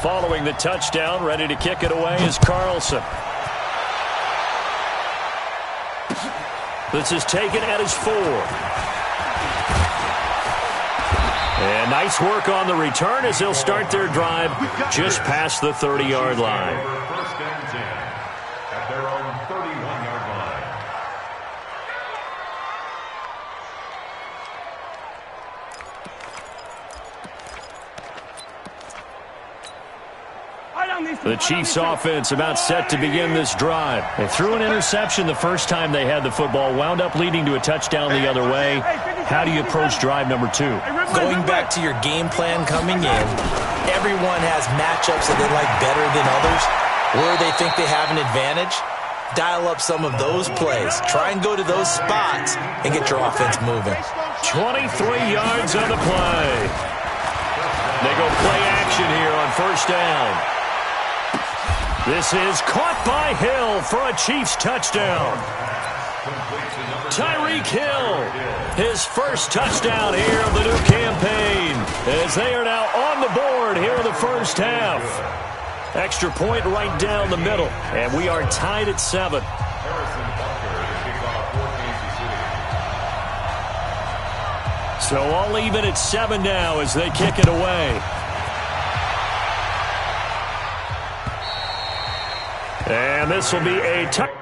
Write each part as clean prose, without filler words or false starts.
Following the touchdown, ready to kick it away is Carlson. This is taken at his 4. And nice work on the return as they'll start their drive just past the 30-yard line. First and 10 at their own 31-yard line. The Chiefs offense about set to begin this drive. They threw an interception the first time they had the football, wound up leading to a touchdown the other way. How do you approach drive number 2? Going back to your game plan coming in, everyone has matchups that they like better than others. Where they think they have an advantage, dial up some of those plays. Try and go to those spots and get your offense moving. 23 yards on the play. They go play action here on first down. This is caught by Hill for a Chiefs touchdown. Tyreek Hill, his first touchdown here of the new campaign, as they are now on the board here in the first half. Extra point right down the middle, and we are tied at 7. So all even at 7 now as they kick it away. And this will be a touchdown.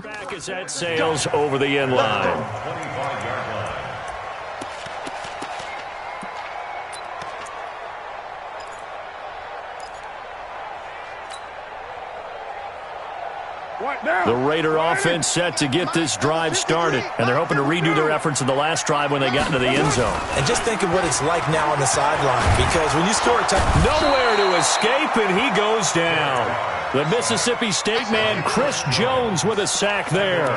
Back is at Sales over the end line. 25-yard line. The Raider offense set to get this drive started, and they're hoping to redo their efforts in the last drive when they got into the end zone. And just think of what it's like now on the sideline, because when you score a touchdown, nowhere to escape, and he goes down. The Mississippi State man, Chris Jones, with a sack there.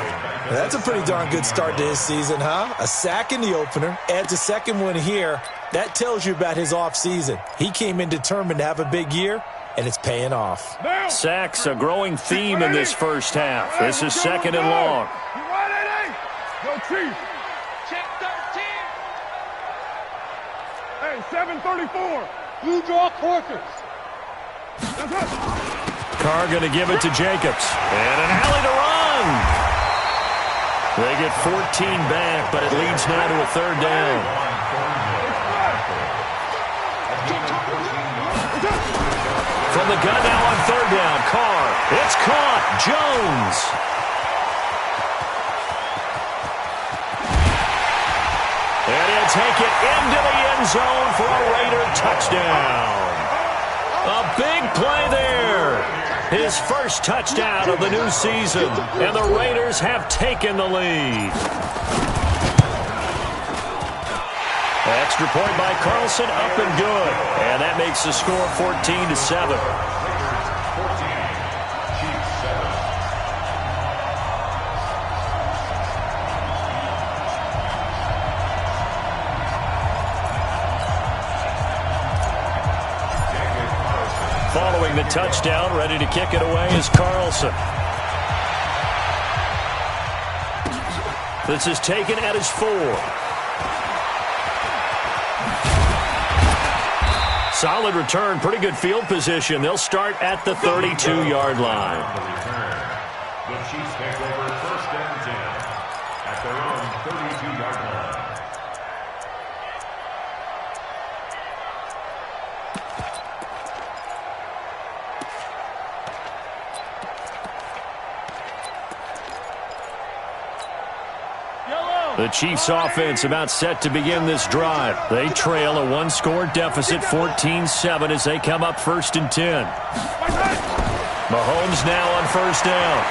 That's a pretty darn good start to his season, huh? A sack in the opener, adds a second one here. That tells you about his offseason. He came in determined to have a big year, and it's paying off. Sacks, a growing theme in this first half. This is second and long. Go Chief. Check 13. Hey, 734. Blue draw quarters. That's it. Carr going to give it to Jacobs. And an alley to run. They get 14 back, but it leads now to a third down. From the gun now on third down. Carr. It's caught. Jones. And he'll take it into the end zone for a Raider touchdown. A big play there. His first touchdown of the new season. And the Raiders have taken the lead. Extra point by Carlson, up and good. And that makes the score 14-7. Following the touchdown, ready to kick it away is Carlson. This is taken at his 4. Solid return, pretty good field position. They'll start at the 32-yard line. The Chiefs take over first and 10 at their own 32-yard line. The Chiefs offense about set to begin this drive. They trail a one-score deficit, 14-7, as they come up 1st and 10. Mahomes now on 1st down.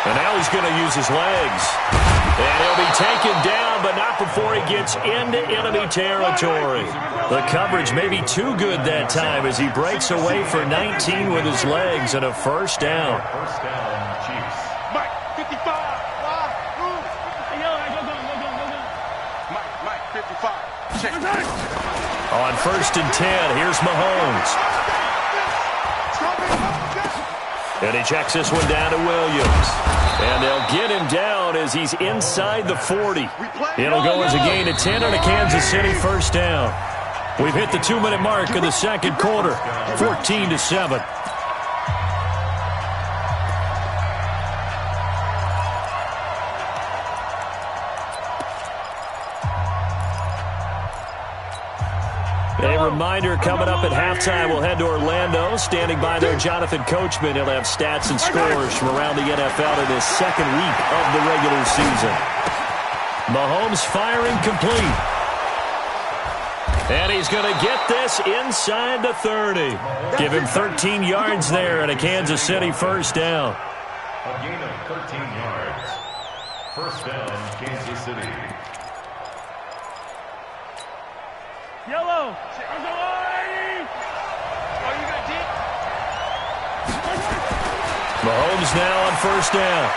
And now he's going to use his legs. And he'll be taken down, but not before he gets into enemy territory. The coverage may be too good that time as he breaks away for 19 with his legs and a 1st down. First down, Chiefs. Mike, 55. Mike, 55. Check. On 1st and 10, here's Mahomes. And he checks this one down to Williams. And they'll get him down as he's inside the 40. It'll go as a gain of 10 on a Kansas City 1st down. We've hit the 2-minute mark of the 2nd quarter, 14-7. A reminder, coming up at halftime, we'll head to Orlando. Standing by there, Jonathan Coachman. He'll have stats and scores from around the NFL in this 2nd week of the regular season. Mahomes firing complete. And he's going to get this inside the 30. Give him 13 yards there and a Kansas City 1st down. A gain of 13 yards. 1st down, Kansas City. Yellow. Mahomes now on 1st down.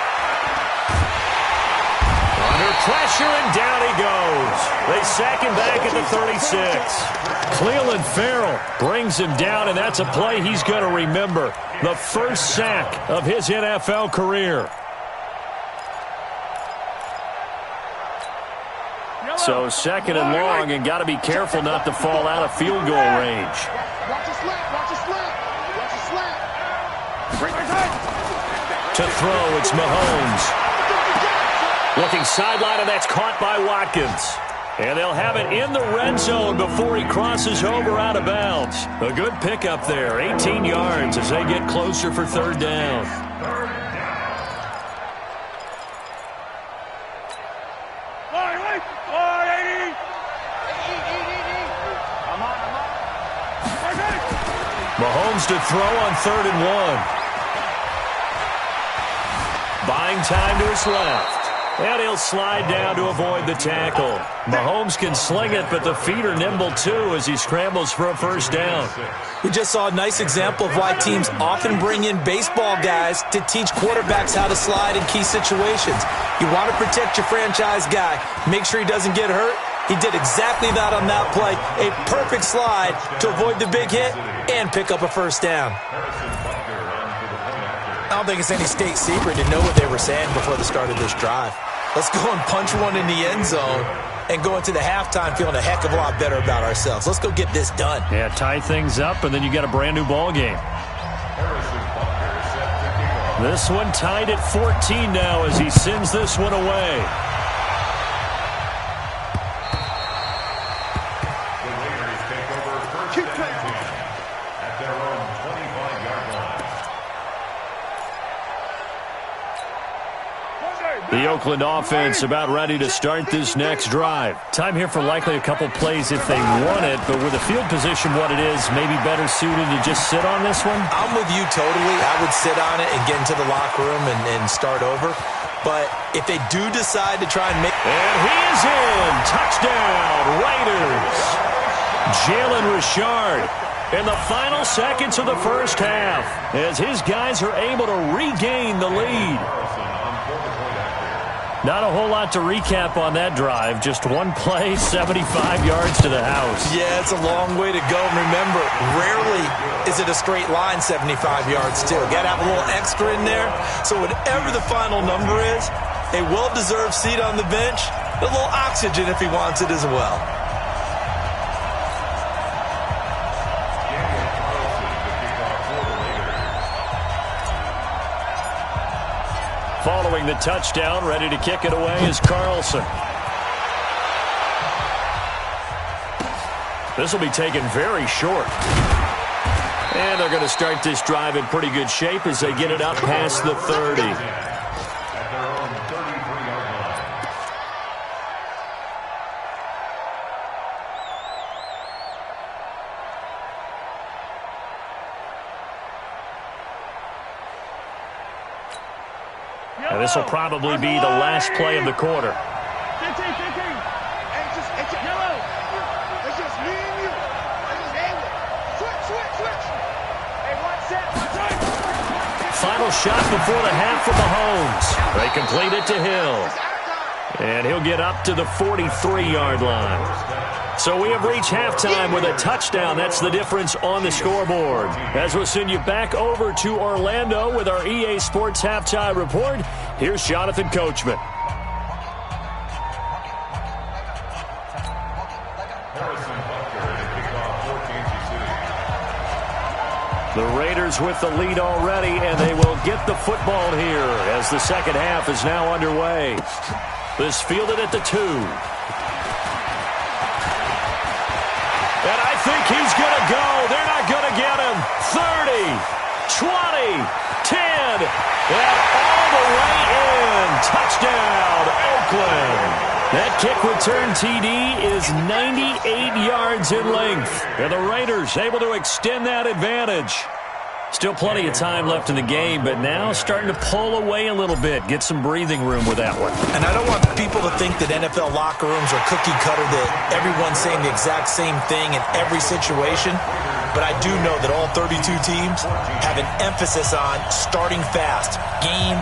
Under pressure, and down he goes. They sack him back at the 36. Cleveland Farrell brings him down, and that's a play he's going to remember. The 1st sack of his NFL career. So 2nd and long, and got to be careful not to fall out of field goal range. Watch your slant. Watch your slant. Watch your slant. To throw, it's Mahomes. Looking sideline, and that's caught by Watkins. And they'll have it in the red zone before he crosses over out of bounds. A good pickup there, 18 yards as they get closer for 3rd down. Mahomes to throw on 3rd and 1. Buying time to his left. And he'll slide down to avoid the tackle. Mahomes can sling it, but the feet are nimble too as he scrambles for a 1st down. We just saw a nice example of why teams often bring in baseball guys to teach quarterbacks how to slide in key situations. You want to protect your franchise guy. Make sure he doesn't get hurt. He did exactly that on that play. A perfect slide to avoid the big hit and pick up a 1st down. I don't think it's any state secret to know what they were saying before the start of this drive. Let's go and punch one in the end zone and go into the halftime feeling a heck of a lot better about ourselves. Let's go get this done. Yeah, tie things up, and then you got a brand-new ball game. This one tied at 14 now as he sends this one away. The Oakland offense about ready to start this next drive. Time here for likely a couple plays if they want it, but with the field position what it is, maybe better suited to just sit on this one? I'm with you totally. I would sit on it and get into the locker room and start over. But if they do decide to try and make... And he is in! Touchdown, Raiders! Jalen Richard in the final seconds of the 1st half as his guys are able to regain the lead. Not a whole lot to recap on that drive. Just one play, 75 yards to the house. Yeah, it's a long way to go. And remember, rarely is it a straight line 75 yards, too. Got to have a little extra in there. So whatever the final number is, a well-deserved seat on the bench, a little oxygen if he wants it as well. Following the touchdown, ready to kick it away is Carlson. This will be taken very short. And they're going to start this drive in pretty good shape as they get it up past the 30. And this will probably be the last play of the quarter. 15. Hey, just yellow. It's just me and you. Let's just handle it. Switch. Hey, one set. Final shot before the half for Mahomes. They complete it to Hill. And he'll get up to the 43-yard line. So we have reached halftime with a touchdown. That's the difference on the scoreboard. As we'll send you back over to Orlando with our EA Sports Halftime Report, here's Jonathan Coachman. The Raiders with the lead already, and they will get the football here as the second half is now underway. This fielded at the 2. And I think he's going to go. They're not going to get him. 30, 20, 10, and all the way in. Touchdown, Oakland. That kick return TD is 98 yards in length. And the Raiders able to extend that advantage. Still plenty of time left in the game, but now starting to pull away a little bit. Get some breathing room with that one. And I don't want people to think that NFL locker rooms are cookie cutter, that everyone's saying the exact same thing in every situation. But I do know that all 32 teams have an emphasis on starting fast. Game,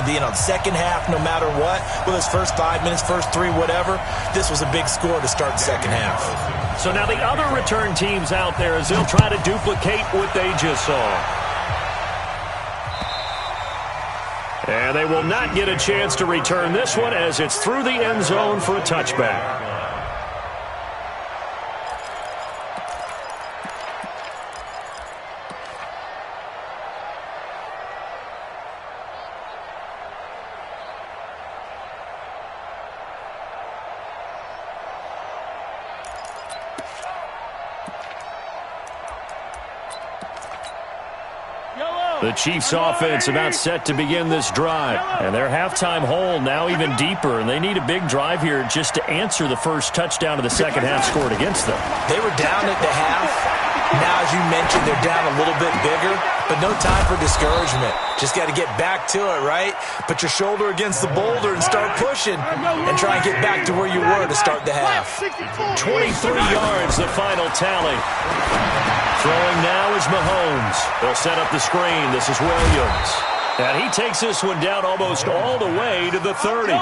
being on second half no matter what. Whether it's first 5 minutes, first 3, whatever. This was a big score to start the second half. So now the other return teams out there as they'll try to duplicate what they just saw. And they will not get a chance to return this one as it's through the end zone for a touchback. The Chiefs offense about set to begin this drive. And their halftime hole now even deeper. And they need a big drive here just to answer the first touchdown of the second half scored against them. They were down at the half. Now, as you mentioned, they're down a little bit bigger. But no time for discouragement. Just got to get back to it, right? Put your shoulder against the boulder and start pushing. And try and get back to where you were to start the half. 23 yards, the final tally. Throwing now is Mahomes. They'll set up the screen. This is Williams. And he takes this one down almost all the way to the 30.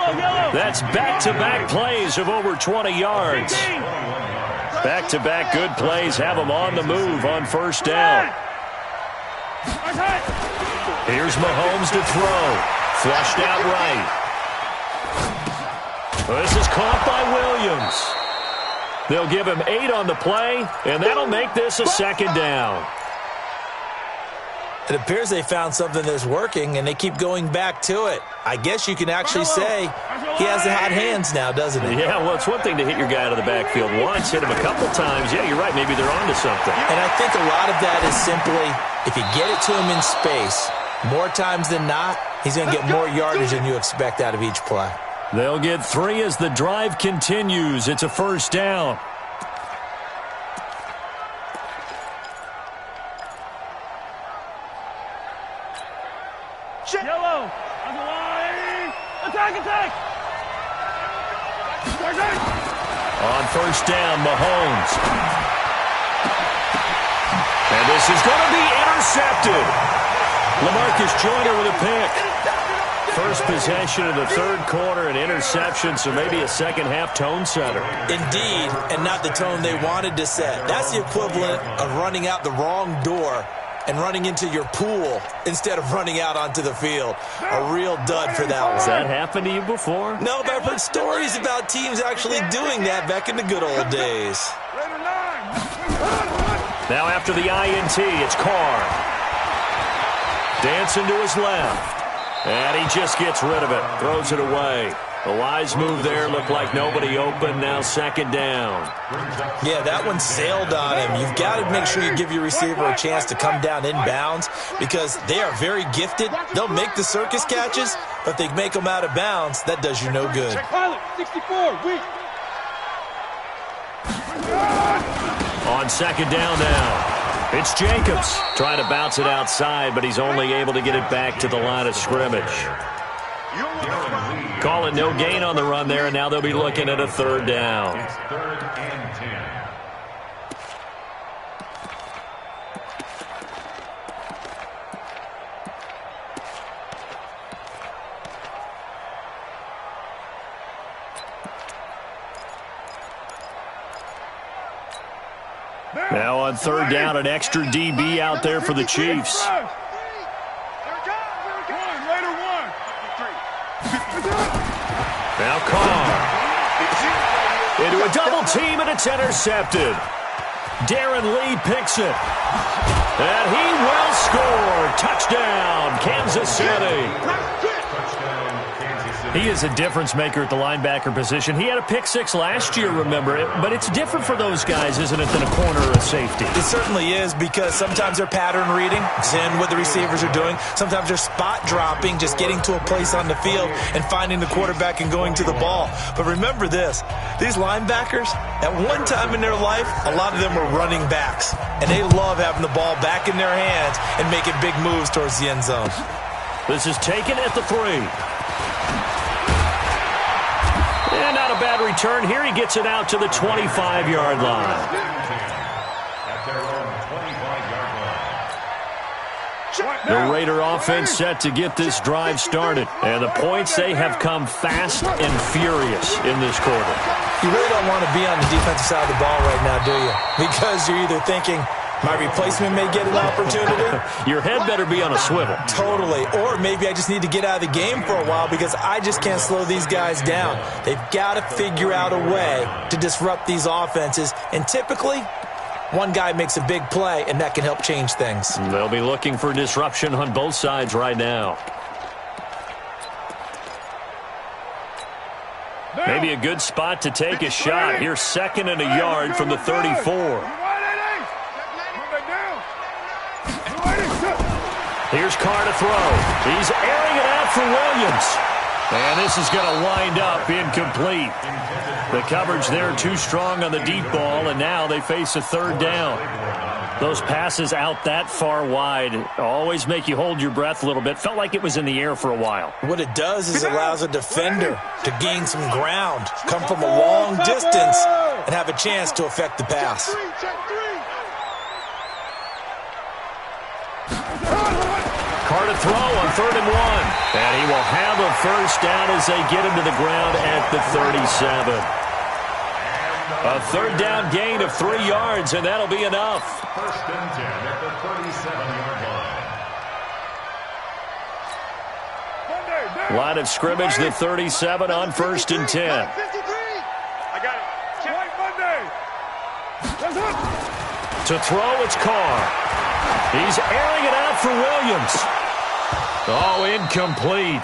That's back-to-back plays of over 20 yards. Back-to-back good plays have them on the move on first down. Here's Mahomes to throw. Flushed out right. This is caught by Williams. They'll give him 8 on the play, and that'll make this a second down. It appears they found something that's working, and they keep going back to it. I guess you can actually say he has the hot hands now, doesn't he? Yeah, well, it's one thing to hit your guy out of the backfield once, hit him a couple times. Yeah, you're right. Maybe they're onto something. And I think a lot of that is simply if you get it to him in space, more times than not, he's going to get more yardage than you expect out of each play. They'll get 3 as the drive continues. It's a first down. Yellow. On the line. Attack. On first down, Mahomes. And this is going to be intercepted. LaMarcus Joyner with a pick. First possession of the third quarter, an interception, so maybe a second-half tone setter. Indeed, and not the tone they wanted to set. That's the equivalent of running out the wrong door and running into your pool instead of running out onto the field. A real dud for that one. Has that happened to you before? No, but I've heard stories about teams actually doing that back in the good old days. Now after the INT, it's Carr. Dancing to his left. And he just gets rid of it. Throws it away. The wise move there looked like nobody open. Now second down. Yeah, that one sailed on him. You've got to make sure you give your receiver a chance to come down inbounds because they are very gifted. They'll make the circus catches, but if they make them out of bounds, that does you no good. Pilot, 64, weak. On second down now. It's Jacobs trying to bounce it outside, but he's only able to get it back to the line of scrimmage. Call it no gain on the run there, and now they'll be looking at a third down. It's 3rd and 10. Now on third down, an extra DB out there for the Chiefs. Now Carr into a double team, and it's intercepted. Darren Lee picks it. And he will score. Touchdown, Kansas City. He is a difference maker at the linebacker position. He had a pick six last year, remember it, but it's different for those guys, isn't it, than a corner or a safety? It certainly is, because sometimes they're pattern reading, seeing what the receivers are doing. Sometimes they're spot dropping, just getting to a place on the field and finding the quarterback and going to the ball. But remember this, these linebackers, at one time in their life, a lot of them were running backs, and they love having the ball back in their hands and making big moves towards the end zone. This is taken at the 3. And not a bad return here. He gets it out to the 25-yard line. At their own 25-yard line. The Raider offense set to get this drive started. And the points, they have come fast and furious in this quarter. You really don't want to be on the defensive side of the ball right now, do you? Because you're either thinking, my replacement may get an opportunity. Your head better be on a swivel. Totally. Or maybe I just need to get out of the game for a while because I just can't slow these guys down. They've got to figure out a way to disrupt these offenses. And typically, one guy makes a big play, and that can help change things. They'll be looking for disruption on both sides right now. Maybe a good spot to take a shot. Here's 2nd and a yard from the 34. Here's Carr to throw. He's airing it out for Williams. And this is going to wind up incomplete. The coverage there too strong on the deep ball, and now they face a third down. Those passes out that far wide always make you hold your breath a little bit. Felt like it was in the air for a while. What it does is it allows a defender to gain some ground, come from a long distance, and have a chance to affect the pass. Carr to throw on 3rd and 1. And he will have a first down as they get him to the ground at the 37. A third down gain of 3 yards, and that'll be enough. 1st and 10 at the 37-yard line. Line of scrimmage, the 37 on 1st and 10. I got it. White Monday. To throw, it's Carr. He's airing it out for Williams. Oh, incomplete.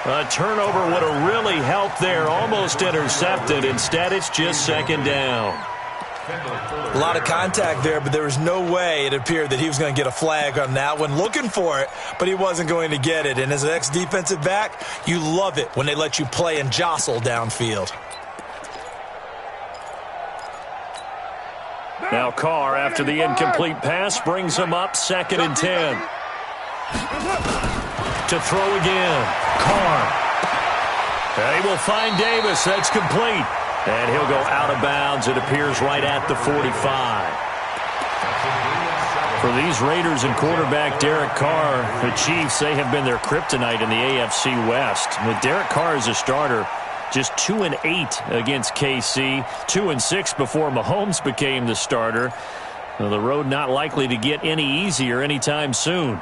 A turnover would have really helped there. Almost intercepted. Instead, it's just 2nd down. A lot of contact there, but there was no way it appeared that he was going to get a flag on that one. Looking for it, but he wasn't going to get it. And as an ex-defensive back, you love it when they let you play and jostle downfield. Now Carr, after the incomplete pass, brings him up 2nd and 10. To throw again. Carr. And he will find Davis. That's complete. And he'll go out of bounds. It appears right at the 45. For these Raiders and quarterback Derek Carr, the Chiefs, they have been their kryptonite in the AFC West. With Derek Carr as a starter, just 2-8 against KC, 2-6 before Mahomes became the starter. Well, the road not likely to get any easier anytime soon.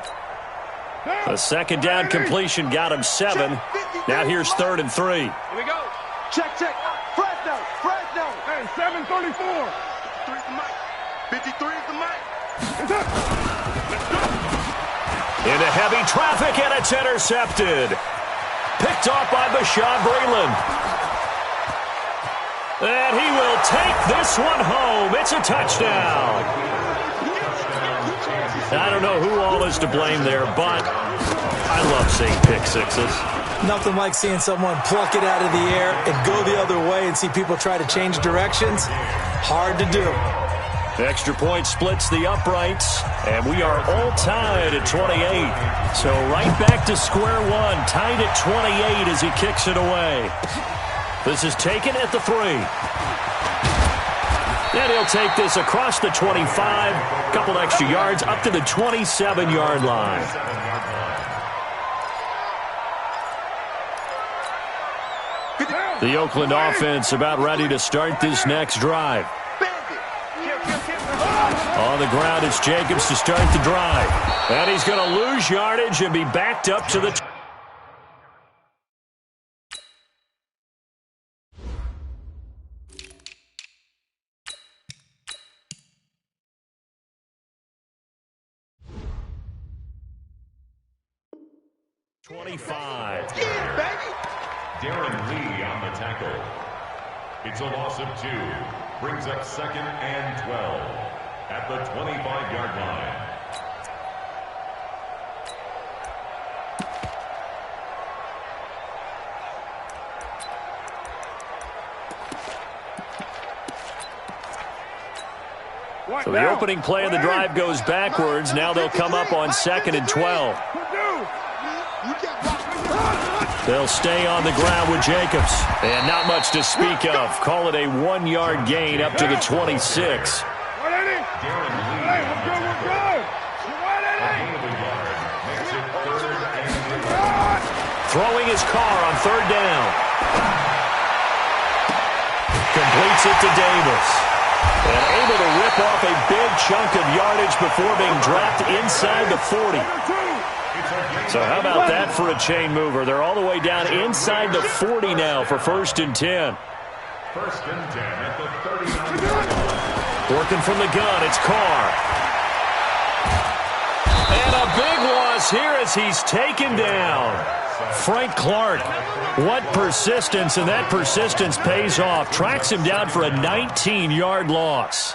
The 2nd down completion got him 7. Now here's 3rd and 3. Here we go. Check. Fresno. Hey, 734. 53 is the mic. Into heavy traffic, and it's intercepted. Picked off by Bashaud Breeland. And he will take this one home. It's a touchdown. I don't know who all is to blame there, but I love seeing pick sixes. Nothing like seeing someone pluck it out of the air and go the other way and see people try to change directions. Hard to do. Extra point splits the uprights, and we are all tied at 28. So right back to square one, tied at 28 as he kicks it away. This is taken at the 3. And he'll take this across the 25, couple extra yards up to the 27-yard line. The Oakland offense about ready to start this next drive. On the ground, it's Jacobs to start the drive. And he's going to lose yardage and be backed up to the 25. Darren Lee on the tackle. It's a loss of 2. Brings up 2nd and 12 at the 25-yard line. So the opening play of the drive goes backwards. Now they'll come up on 2nd and 12. They'll stay on the ground with Jacobs. And not much to speak of. Call it a 1-yard gain up to the 26. Throwing his car on 3rd down. Completes it to Davis. And able to rip off a big chunk of yardage before being dropped inside the 40. So how about that for a chain mover? They're all the way down inside the 40 now for 1st and 10. 1st and 10 at the 39-yard line. Working from the gun, it's Carr. And a big loss here as he's taken down. Frank Clark. What persistence, and that persistence pays off. Tracks him down for a 19-yard loss.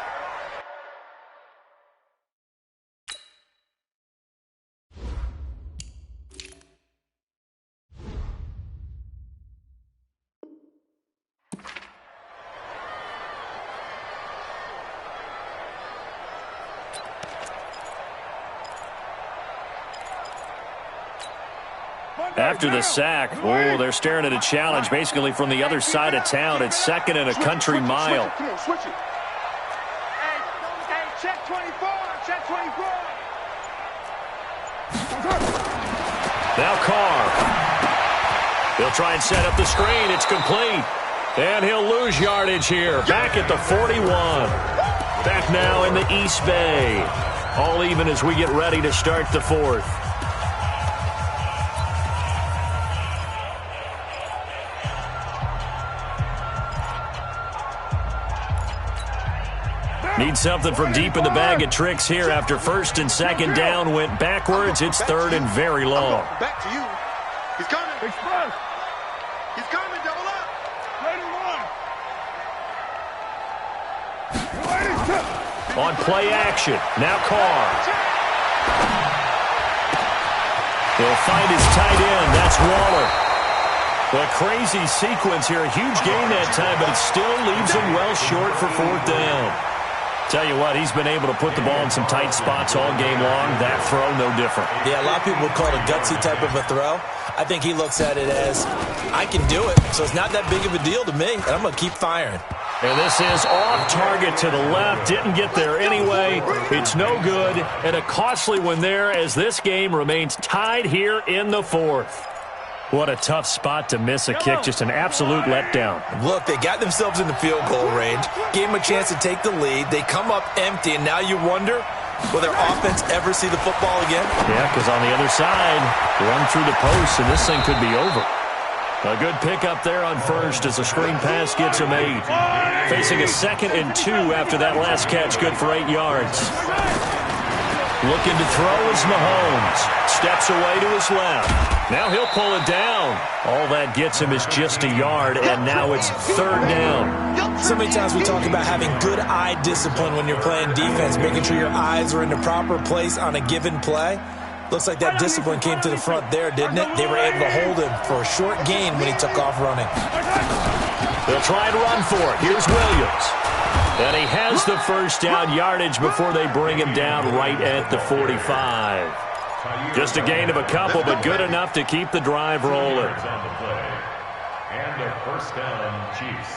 After the sack, oh, they're staring at a challenge basically from the other side of town. It's 2nd and a country mile. Switch it. Hey, check 24. Check 24. Now Carr. He'll try and set up the screen. It's complete. And he'll lose yardage here. Back at the 41. Back now in the East Bay. All even as we get ready to start the 4th. Need something from deep in the bag of tricks here after 1st and 2nd down went backwards. It's 3rd and very long. Back to you. He's coming. Express. He's coming. Double up. On play action. Now Carr. He'll find his tight end. That's Waller. A crazy sequence here. A huge gain that time, but it still leaves him well short for 4th down. Tell you what, he's been able to put the ball in some tight spots all game long. That throw, no different. Yeah, a lot of people would call it a gutsy type of a throw. I think he looks at it as, I can do it, so it's not that big of a deal to me, and I'm going to keep firing. And this is off target to the left. Didn't get there anyway. It's no good, and a costly one there as this game remains tied here in the 4th. What a tough spot to miss a kick. Just an absolute letdown. Look, they got themselves in the field goal range, gave them a chance to take the lead. They come up empty, and now you wonder, will their offense ever see the football again? Yeah, because on the other side, run through the post, and this thing could be over. A good pickup there on 1st as the screen pass gets him 8. Facing a 2nd and 2 after that last catch, good for 8 yards. Looking to throw is Mahomes. Steps away to his left. Now he'll pull it down. All that gets him is just a yard, and now it's 3rd down. So many times we talk about having good eye discipline when you're playing defense, making sure your eyes are in the proper place on a given play. Looks like that discipline came to the front there, didn't it? They were able to hold him for a short gain when he took off running. They'll try and run for it. Here's Williams. And he has the first down yardage before they bring him down right at the 45. Just a gain of a couple, but good enough to keep the drive rolling. And a first down, Chiefs.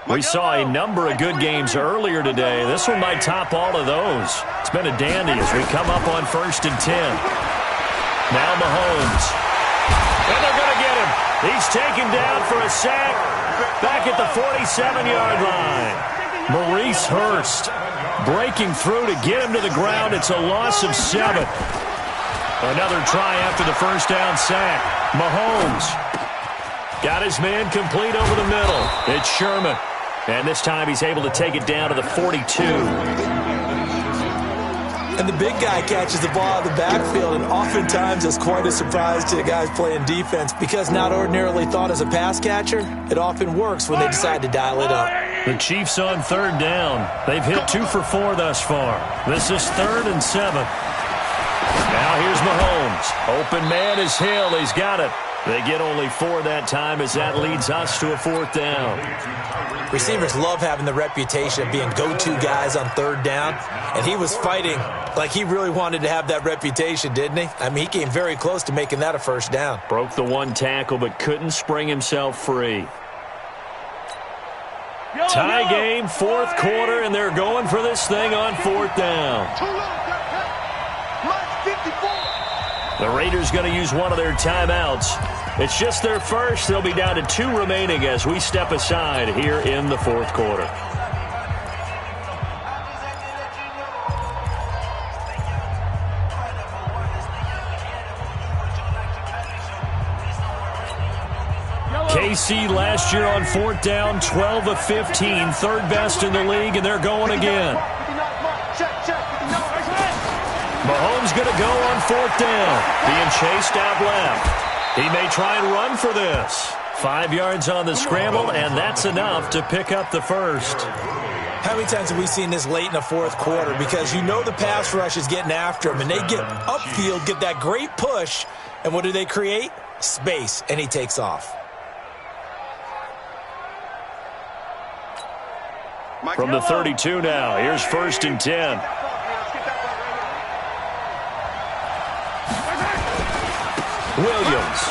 We saw a number of good games earlier today. This one might top all of those. It's been a dandy as we come up on 1st and 10. Now Mahomes. And they're going to get him. He's taken down for a sack back at the 47-yard line. Maurice Hurst breaking through to get him to the ground. It's a loss of 7. Another try after the first down sack. Mahomes got his man complete over the middle. It's Sherman. And this time he's able to take it down to the 42. And the big guy catches the ball out of the backfield, and oftentimes it's quite a surprise to the guys playing defense because not ordinarily thought as a pass catcher, it often works when they decide to dial it up. The Chiefs on 3rd down. They've hit 2 for 4 thus far. This is 3rd and 7. Now here's Mahomes. Open man is Hill. He's got it. They get only 4 that time as that leads us to a 4th down. Receivers love having the reputation of being go-to guys on 3rd down, and he was fighting like he really wanted to have that reputation, didn't he? I mean, he came very close to making that a 1st down. Broke the 1 tackle but couldn't spring himself free. Tie game, 4th quarter, and they're going for this thing on 4th down. The Raiders going to use one of their timeouts. It's just their first. They'll be down to 2 remaining as we step aside here in the 4th quarter. KC last year on 4th down, 12 of 15, 3rd best in the league, and they're going again. Mahomes going to go on 4th down, being chased out left. He may try and run for this. 5 yards on the scramble, and that's enough to pick up the first. How many times have we seen this late in the 4th quarter? Because you know the pass rush is getting after him, and they get upfield, get that great push, and what do they create? Space, and he takes off. From the 32 now, here's 1st and 10. Williams.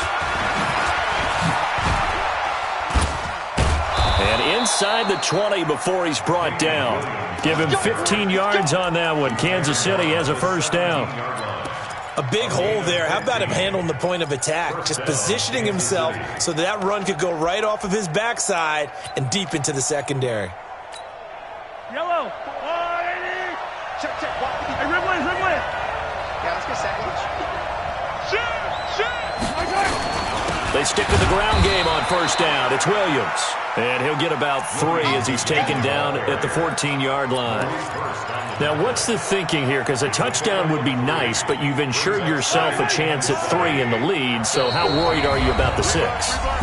And inside the 20 before he's brought down. Give him 15 yards on that one. Kansas City has a 1st down. A big hole there. How about him handling the point of attack? Just positioning himself so that run could go right off of his backside and deep into the secondary. Yellow. Check. Hey, Ridley. Yeah, let's get second. Shit. They stick to the ground game on 1st down. It's Williams. And he'll get about 3 as he's taken down at the 14-yard line. Now, what's the thinking here? Because a touchdown would be nice, but you've ensured yourself a chance at 3 in the lead, so how worried are you about the 6?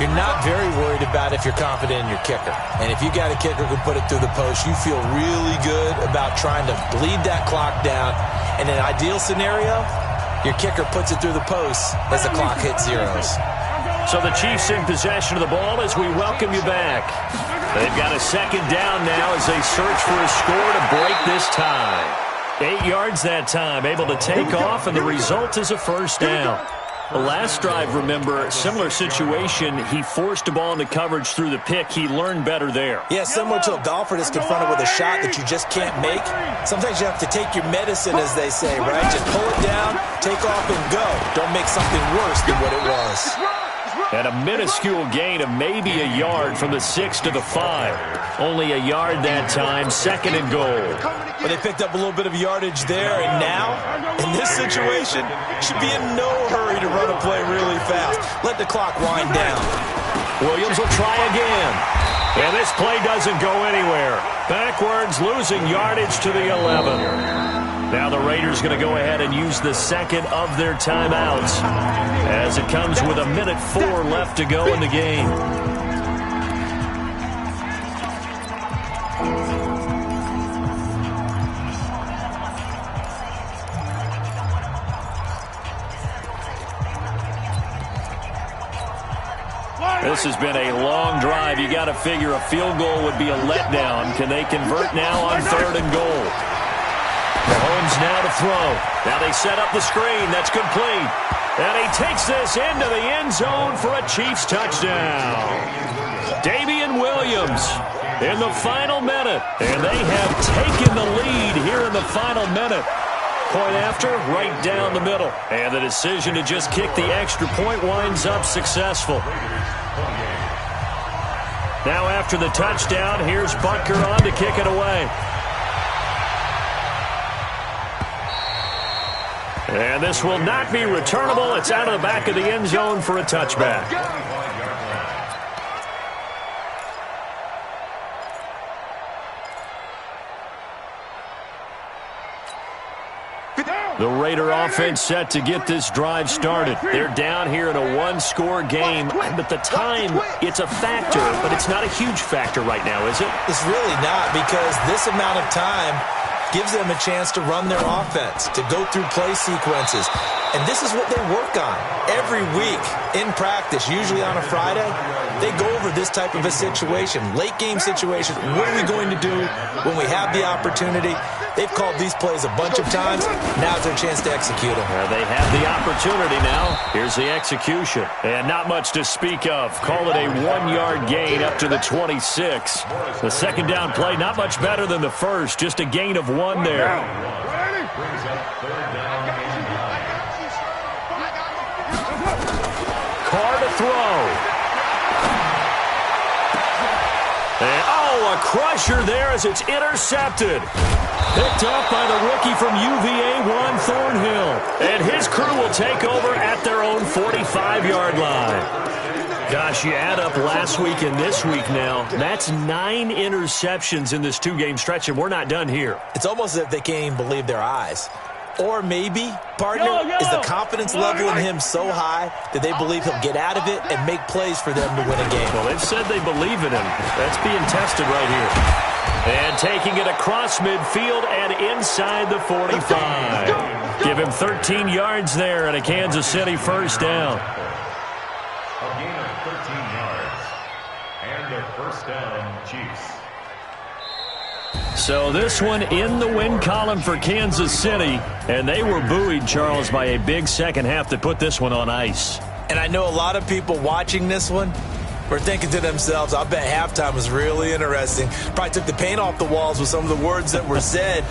You're not very worried about if you're confident in your kicker. And if you got a kicker who can put it through the post, you feel really good about trying to bleed that clock down. In an ideal scenario, your kicker puts it through the post as the clock hits zeros. So the Chiefs in possession of the ball as we welcome you back. They've got a 2nd down now as they search for a score to break this tie. 8 yards that time, able to take off, and the result is a 1st down. The last drive, remember, similar situation. He forced the ball into coverage through the pick. He learned better there. Yeah, similar to a golfer that's confronted with a shot that you just can't make. Sometimes you have to take your medicine, as they say, right? Just pull it down, take off, and go. Don't make something worse than what it was. And a minuscule gain of maybe a yard from the 6 to the 5. Only a yard that time, 2nd and goal. But they picked up a little bit of yardage there, and now, in this situation, should be in no hurry to run a play really fast. Let the clock wind down. Williams will try again. And this play doesn't go anywhere. Backwards, losing yardage to the 11. Now the Raiders going to go ahead and use the second of their timeouts as it comes with 1:04 left to go in the game. This has been a long drive. You got to figure a field goal would be a letdown. Can they convert now on 3rd and goal? Mahomes now to throw. Now they set up the screen. That's complete. And he takes this into the end zone for a Chiefs touchdown. Damian Williams in the final minute. And they have taken the lead here in the final minute. Point after, right down the middle. And the decision to just kick the extra point winds up successful. Now after the touchdown, here's Butker on to kick it away. And this will not be returnable. It's out of the back of the end zone for a touchback. The Raider offense set to get this drive started. They're down here in a one-score game, but the time, it's a factor, but it's not a huge factor right now, is it? It's really not, because this amount of time gives them a chance to run their offense, to go through play sequences. And this is what they work on every week in practice, usually on a Friday. They go over this type of a situation, late-game situation. What are we going to do when we have the opportunity? They've called these plays a bunch of times. Now's their chance to execute them. Well, they have the opportunity now. Here's the execution. And not much to speak of. Call it a 1-yard gain up to the 26. The second down play, not much better than the first. Just a gain of 1 there. Carr to throw. And, a crusher there as it's intercepted. Picked up by the rookie from UVA, Juan Thornhill. And his crew will take over at their own 45-yard line. Gosh, you add up last week and this week now. That's 9 interceptions in this 2-game stretch, and we're not done here. It's almost as if they can't even believe their eyes. Or maybe, partner, is the confidence level in him so high that they believe he'll get out of it and make plays for them to win a game. Well, they've said they believe in him. That's being tested right here. And taking it across midfield and inside the 45. Give him 13 yards there and a Kansas City first down. A gain of 13 yards. And a first down, Chiefs. So this one in the win column for Kansas City. And they were buoyed, Charles, by a big second half to put this one on ice. And I know a lot of people watching this one were thinking to themselves, I bet halftime was really interesting. Probably took the paint off the walls with some of the words that were said.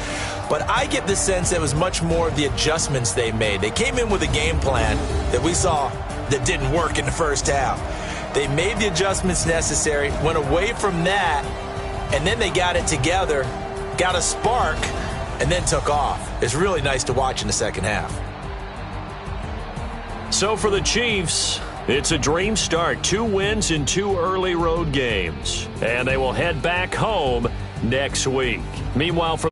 But I get the sense it was much more of the adjustments they made. They came in with a game plan that we saw that didn't work in the first half. They made the adjustments necessary, went away from that, and then they got it together, got a spark, and then took off. It's really nice to watch in the second half. So for the Chiefs, it's a dream start. 2 wins in 2 early road games. And they will head back home next week. Meanwhile, for